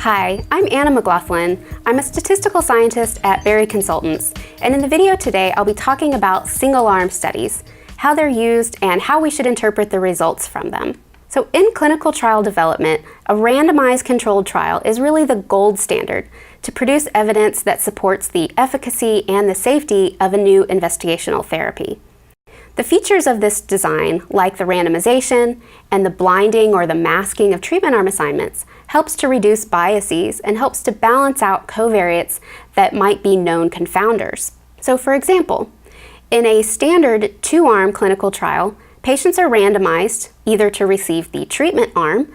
Hi, I'm Anna McGlothlin. I'm a statistical scientist at Berry Consultants, and in the video today I'll be talking about single-arm studies, how they're used, and how we should interpret the results from them. So in clinical trial development, a randomized controlled trial is really the gold standard to produce evidence that supports the efficacy and the safety of a new investigational therapy. The features of this design, like the randomization and the blinding or the masking of treatment arm assignments, helps to reduce biases and helps to balance out covariates that might be known confounders. So for example, in a standard two-arm clinical trial, patients are randomized either to receive the treatment arm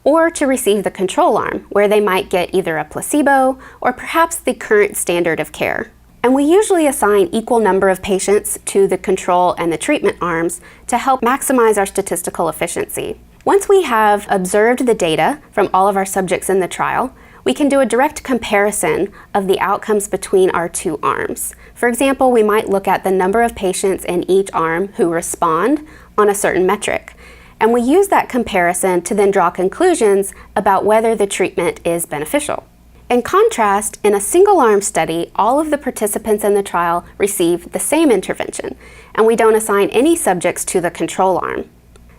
or to receive the control arm, where they might get either a placebo or perhaps the current standard of care. And we usually assign equal number of patients to the control and the treatment arms to help maximize our statistical efficiency. Once we have observed the data from all of our subjects in the trial, we can do a direct comparison of the outcomes between our two arms. For example, we might look at the number of patients in each arm who respond on a certain metric. And we use that comparison to then draw conclusions about whether the treatment is beneficial. In contrast, in a single-arm study, all of the participants in the trial receive the same intervention, and we don't assign any subjects to the control arm.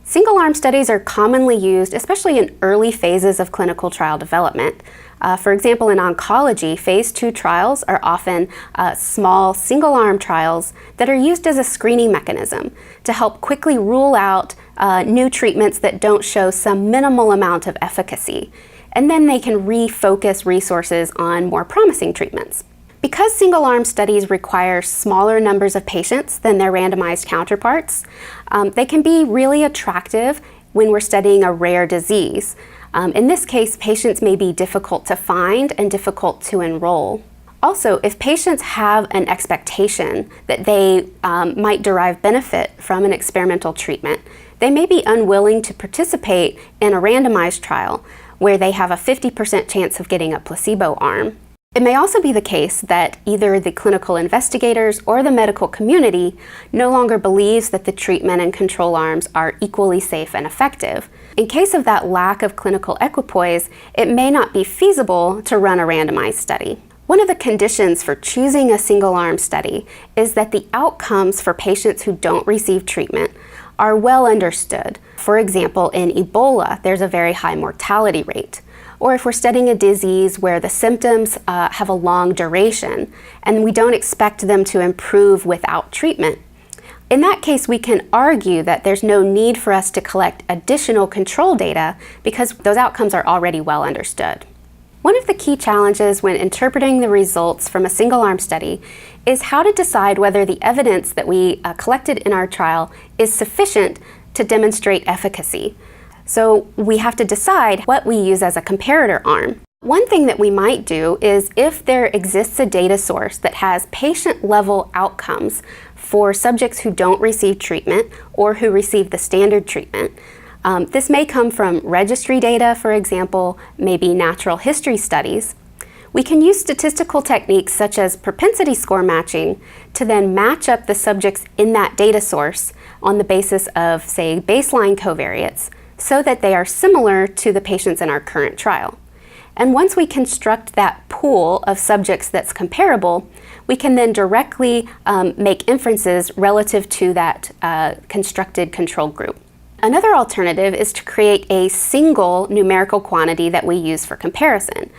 Single-arm studies are commonly used, especially in early phases of clinical trial development. For example, in oncology, phase 2 trials are often small single-arm trials that are used as a screening mechanism to help quickly rule out new treatments that don't show some minimal amount of efficacy. And then they can refocus resources on more promising treatments. Because single-arm studies require smaller numbers of patients than their randomized counterparts, they can be really attractive when we're studying a rare disease. In this case, patients may be difficult to find and difficult to enroll. Also, if patients have an expectation that they might derive benefit from an experimental treatment, they may be unwilling to participate in a randomized trial where they have a 50% chance of getting a placebo arm. It may also be the case that either the clinical investigators or the medical community no longer believes that the treatment and control arms are equally safe and effective. In case of that lack of clinical equipoise, it may not be feasible to run a randomized study. One of the conditions for choosing a single-arm study is that the outcomes for patients who don't receive treatment are well understood. For example, in Ebola, there's a very high mortality rate. Or if we're studying a disease where the symptoms have a long duration and we don't expect them to improve without treatment. In that case, we can argue that there's no need for us to collect additional control data because those outcomes are already well understood. One of the key challenges when interpreting the results from a single-arm study is how to decide whether the evidence that we collected in our trial is sufficient to demonstrate efficacy. So we have to decide what we use as a comparator arm. One thing that we might do is if there exists a data source that has patient-level outcomes for subjects who don't receive treatment or who receive the standard treatment. This may come from registry data, for example, maybe natural history studies. We can use statistical techniques such as propensity score matching to then match up the subjects in that data source on the basis of, say, baseline covariates so that they are similar to the patients in our current trial. And once we construct that pool of subjects that's comparable, we can then directly make inferences relative to that constructed control group. Another alternative is to create a single numerical quantity that we use for comparison.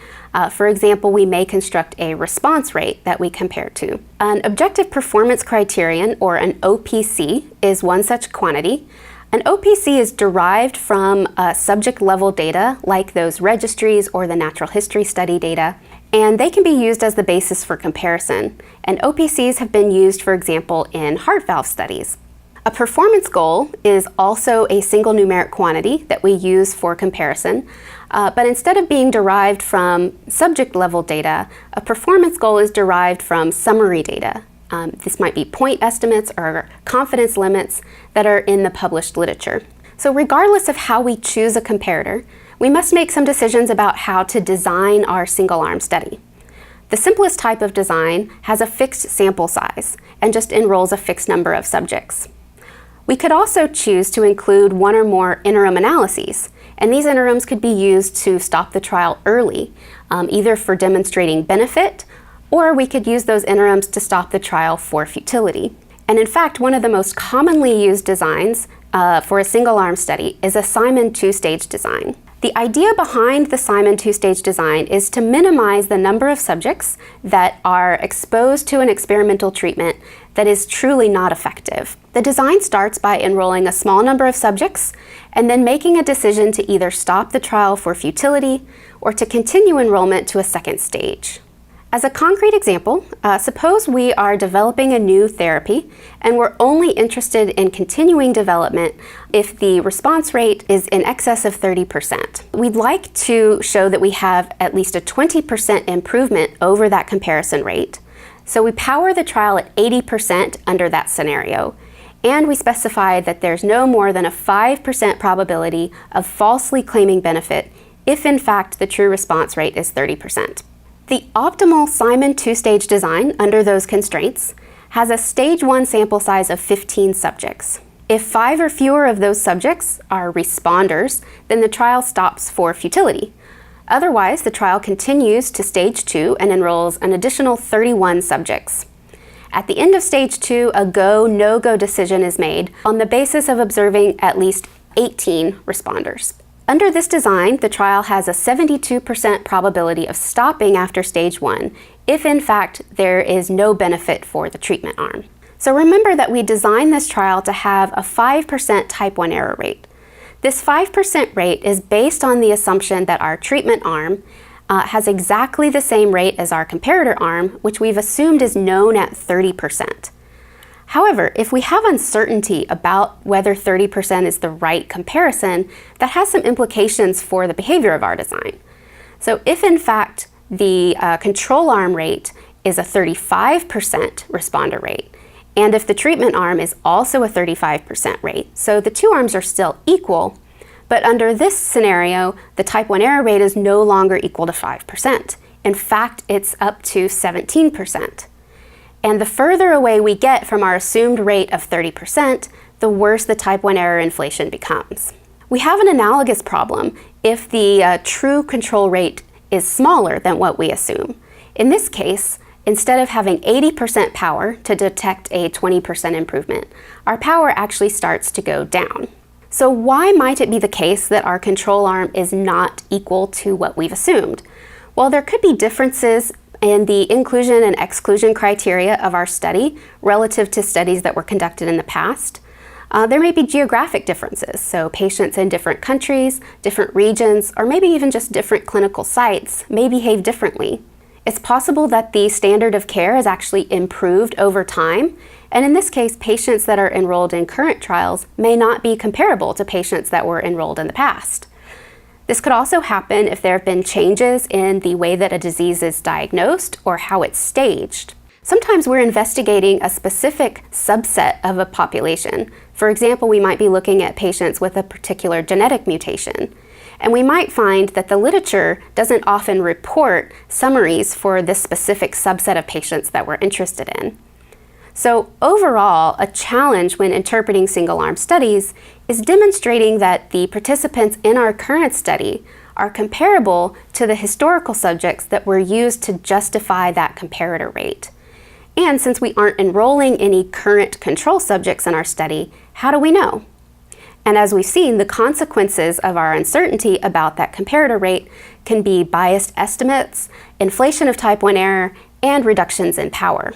For example, we may construct a response rate that we compare to. An objective performance criterion, or an OPC, is one such quantity. An OPC is derived from subject-level data, like those registries or the natural history study data, and they can be used as the basis for comparison. And OPCs have been used, for example, in heart valve studies. A performance goal is also a single numeric quantity that we use for comparison, but instead of being derived from subject-level data, a performance goal is derived from summary data. This might be point estimates or confidence limits that are in the published literature. So regardless of how we choose a comparator, we must make some decisions about how to design our single-arm study. The simplest type of design has a fixed sample size and just enrolls a fixed number of subjects. We could also choose to include one or more interim analyses, And these interims could be used to stop the trial early, either for demonstrating benefit, or we could use those interims to stop the trial for futility. And in fact, one of the most commonly used designs for a single-arm study is a Simon two-stage design. The idea behind the Simon two-stage design is to minimize the number of subjects that are exposed to an experimental treatment that is truly not effective. The design starts by enrolling a small number of subjects and then making a decision to either stop the trial for futility or to continue enrollment to a second stage. As a concrete example, suppose we are developing a new therapy and we're only interested in continuing development if the response rate is in excess of 30%. We'd like to show that we have at least a 20% improvement over that comparison rate. So we power the trial at 80% under that scenario, and we specify that there's no more than a 5% probability of falsely claiming benefit if in fact the true response rate is 30%. The optimal Simon two-stage design under those constraints has a stage 1 sample size of 15 subjects. If 5 or fewer of those subjects are responders, then the trial stops for futility. Otherwise, the trial continues to stage 2 and enrolls an additional 31 subjects. At the end of stage 2, a go, no-go decision is made on the basis of observing at least 18 responders. Under this design, the trial has a 72% probability of stopping after stage 1 if in fact there is no benefit for the treatment arm. So remember that we designed this trial to have a 5% type 1 error rate. This 5% rate is based on the assumption that our treatment arm has exactly the same rate as our comparator arm, which we've assumed is known at 30%. However, if we have uncertainty about whether 30% is the right comparison, that has some implications for the behavior of our design. So if in fact the control arm rate is a 35% responder rate, and if the treatment arm is also a 35% rate, so the two arms are still equal, but under this scenario, the type 1 error rate is no longer equal to 5%. In fact, it's up to 17%. And the further away we get from our assumed rate of 30%, the worse the type 1 error inflation becomes. We have an analogous problem if the true control rate is smaller than what we assume. In this case, instead of having 80% power to detect a 20% improvement, our power actually starts to go down. So why might it be the case that our control arm is not equal to what we've assumed? Well, there could be differences in the inclusion and exclusion criteria of our study relative to studies that were conducted in the past. There may be geographic differences, so patients in different countries, different regions, or maybe even just different clinical sites may behave differently. It's possible that the standard of care has actually improved over time, and in this case, patients that are enrolled in current trials may not be comparable to patients that were enrolled in the past. This could also happen if there have been changes in the way that a disease is diagnosed or how it's staged. Sometimes we're investigating a specific subset of a population. For example, we might be looking at patients with a particular genetic mutation, and we might find that the literature doesn't often report summaries for this specific subset of patients that we're interested in. So overall, a challenge when interpreting single-arm studies is demonstrating that the participants in our current study are comparable to the historical subjects that were used to justify that comparator rate. And since we aren't enrolling any current control subjects in our study, how do we know? And as we've seen, the consequences of our uncertainty about that comparator rate can be biased estimates, inflation of type 1 error, and reductions in power.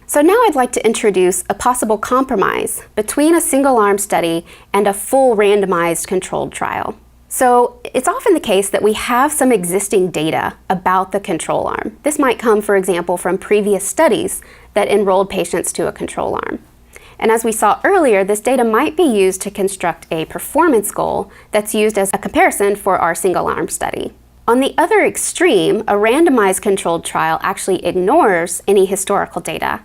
So now I'd like to introduce a possible compromise between a single-arm study and a full randomized controlled trial. So it's often the case that we have some existing data about the control arm. This might come, for example, from previous studies that enrolled patients to a control arm. And as we saw earlier, this data might be used to construct a performance goal that's used as a comparison for our single-arm study. On the other extreme, a randomized controlled trial actually ignores any historical data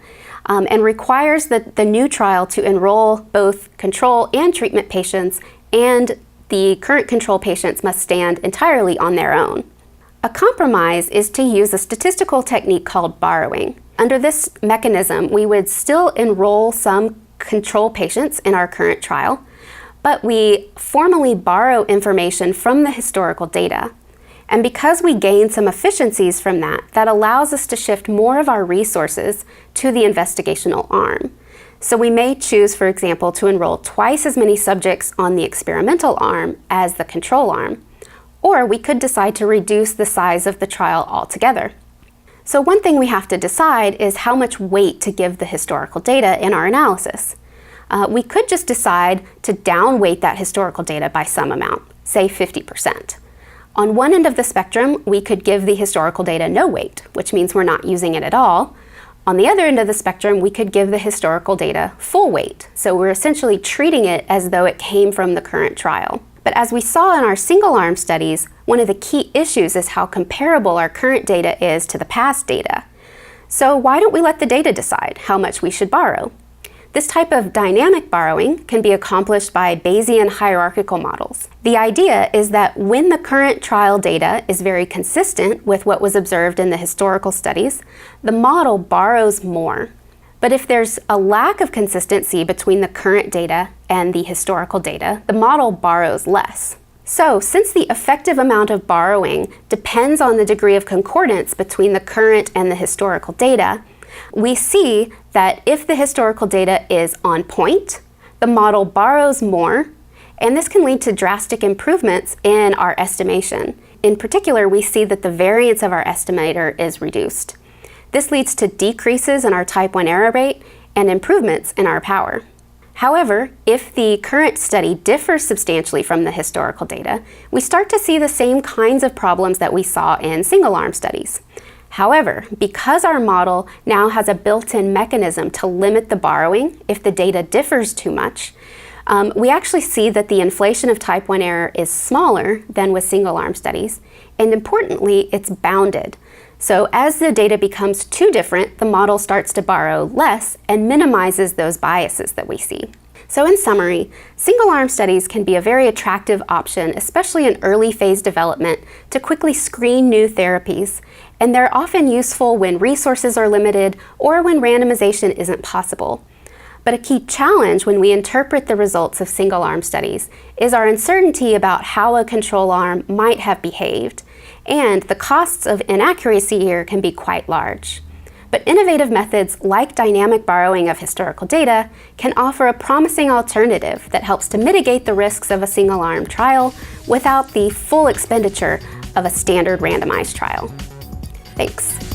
and requires the new trial to enroll both control and treatment patients, and the current control patients must stand entirely on their own. A compromise is to use a statistical technique called borrowing. Under this mechanism, we would still enroll some control patients in our current trial, but we formally borrow information from the historical data. And because we gain some efficiencies from that, that allows us to shift more of our resources to the investigational arm. So we may choose, for example, to enroll twice as many subjects on the experimental arm as the control arm. Or we could decide to reduce the size of the trial altogether. So one thing we have to decide is how much weight to give the historical data in our analysis. We could just decide to downweight that historical data by some amount, say 50%. On one end of the spectrum, we could give the historical data no weight, which means we're not using it at all. On the other end of the spectrum, we could give the historical data full weight, so we're essentially treating it as though it came from the current trial. But as we saw in our single-arm studies, one of the key issues is how comparable our current data is to the past data. So why don't we let the data decide how much we should borrow? This type of dynamic borrowing can be accomplished by Bayesian hierarchical models. The idea is that when the current trial data is very consistent with what was observed in the historical studies, the model borrows more. But if there's a lack of consistency between the current data and the historical data, the model borrows less. So, since the effective amount of borrowing depends on the degree of concordance between the current and the historical data, we see that if the historical data is on point, the model borrows more, and this can lead to drastic improvements in our estimation. In particular, we see that the variance of our estimator is reduced. This leads to decreases in our type 1 error rate and improvements in our power. However, if the current study differs substantially from the historical data, we start to see the same kinds of problems that we saw in single-arm studies. However, because our model now has a built-in mechanism to limit the borrowing if the data differs too much, we actually see that the inflation of type 1 error is smaller than with single-arm studies, and importantly, it's bounded. So as the data becomes too different, the model starts to borrow less and minimizes those biases that we see. So in summary, single-arm studies can be a very attractive option, especially in early phase development, to quickly screen new therapies. And they're often useful when resources are limited or when randomization isn't possible. But a key challenge when we interpret the results of single-arm studies is our uncertainty about how a control arm might have behaved. And the costs of inaccuracy here can be quite large. But innovative methods like dynamic borrowing of historical data can offer a promising alternative that helps to mitigate the risks of a single-arm trial without the full expenditure of a standard randomized trial. Thanks.